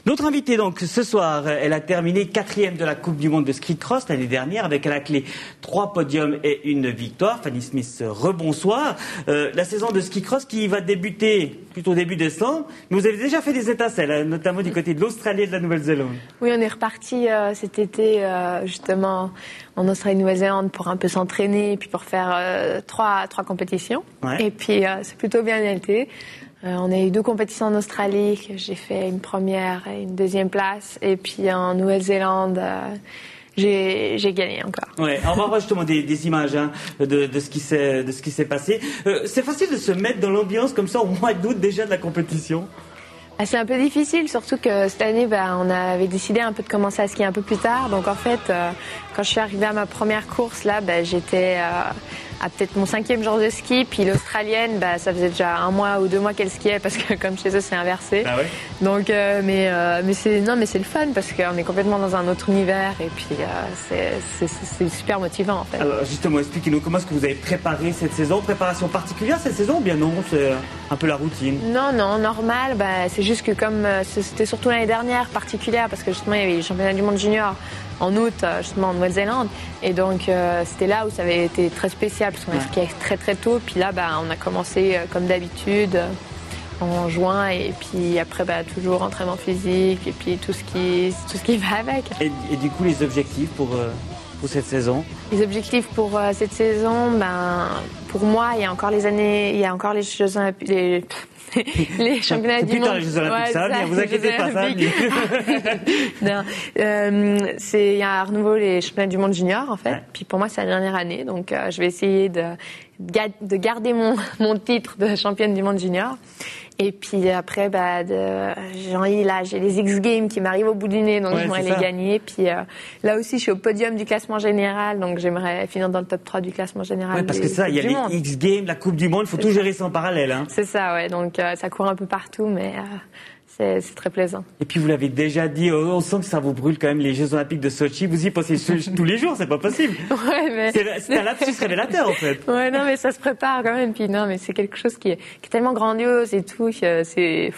Notre invitée donc ce soir, elle a terminé 4e de la Coupe du Monde de ski cross l'année dernière avec à la clé 3 podiums et une victoire. Fanny Smith, rebonsoir. La saison de ski cross qui va débuter plutôt début décembre, mais vous avez déjà fait des étincelles, notamment du côté de l'Australie et de la Nouvelle-Zélande. Oui, on est reparti cet été justement en Australie-Nouvelle-Zélande pour un peu s'entraîner et puis pour faire trois compétitions. Ouais. Et puis c'est plutôt bien été. On a eu 2 compétitions en Australie, que j'ai fait une première et une deuxième place. Et puis en Nouvelle-Zélande, j'ai gagné encore. Ouais, on va voir justement des images de ce qui s'est passé. C'est facile de se mettre dans l'ambiance comme ça au mois d'août déjà de la compétition. C'est un peu difficile, surtout que cette année, on avait décidé un peu de commencer à skier un peu plus tard. Donc en fait, quand je suis arrivée à ma première course, là, j'étais à peut-être mon 5e jour de ski. Puis l'Australienne, ça faisait déjà 1 mois ou 2 mois qu'elle skiait parce que comme chez eux, c'est inversé. Ah ouais. Donc, mais c'est le fun parce qu'on est complètement dans un autre univers et puis c'est super motivant en fait. Alors justement, expliquez-nous comment est-ce que vous avez préparé cette saison. Préparation particulière cette saison ou bien non, c'est un peu la routine? Non, normal. C'est juste que comme c'était surtout l'année dernière particulière parce que justement il y avait les championnats du monde junior en août justement en Nouvelle-Zélande et donc c'était là où ça avait été très spécial parce qu'on a skié très très tôt puis là on a commencé comme d'habitude en juin et puis après toujours entraînement physique et puis tout ce qui va avec. Et du coup les objectifs pour cette saison? Les objectifs pour cette saison, pour moi il y a encore les Jeux Olympiques, les championnats du monde. Les Jeux Olympiques, ça vient, vous inquiétez pas, ça Non, il y a à renouveau les championnats du monde junior en fait. Ouais. Puis pour moi c'est la dernière année, donc je vais essayer de garder mon titre de championne du monde junior. Et puis après, j'ai les X Games qui m'arrivent au bout du nez, donc j'aimerais les gagner. Puis là aussi, je suis au podium du classement général, donc j'aimerais finir dans le top 3 du classement général. Ouais, parce que ça, il y a les X Games, la Coupe du Monde, il faut tout gérer ça en parallèle. Hein. C'est ça, ouais. Donc ça court un peu partout, mais c'est très plaisant. Et puis vous l'avez déjà dit, on sent que ça vous brûle quand même les Jeux Olympiques de Sochi. Vous y pensez tous les jours, c'est pas possible. Ouais, mais c'est un lapsus révélateur en fait. Ouais, non, mais ça se prépare quand même. Puis non, mais c'est quelque chose qui est tellement grandiose et tout que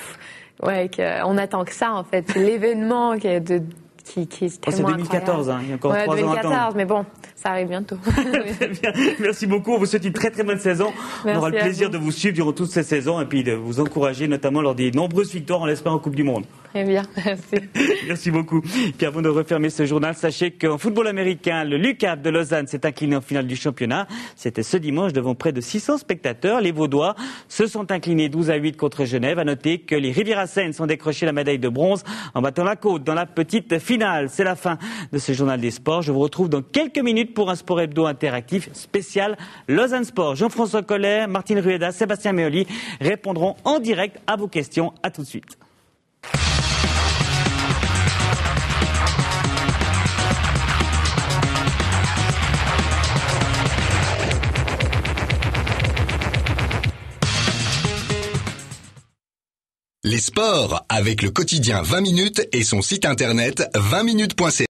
qu'on attend que ça en fait. C'est l'événement qui est tellement c'est 2014, il y a encore 3 ans à attendre. 2014, mais bon, ça arrive bientôt. Bien. Merci beaucoup, on vous souhaite une très très bonne saison. Merci, on aura le plaisir de vous suivre durant toute cette saison et puis de vous encourager notamment lors des nombreuses victoires, on l'espère, en Coupe du Monde. Très bien, merci. Merci beaucoup. Puis avant de refermer ce journal, sachez qu'en football américain, le LUCAP de Lausanne s'est incliné en finale du championnat. C'était ce dimanche devant près de 600 spectateurs. Les Vaudois se sont inclinés 12-8 contre Genève. À noter que les Riviera-Seine ont décroché la médaille de bronze en battant la Côte dans la petite finale. C'est la fin de ce journal des sports. Je vous retrouve dans quelques minutes pour un sport hebdo interactif spécial Lausanne Sport. Jean-François Collet, Martine Rueda, Sébastien Meoli répondront en direct à vos questions. À tout de suite. Les sports avec le quotidien 20 minutes et son site internet 20minutes.ca.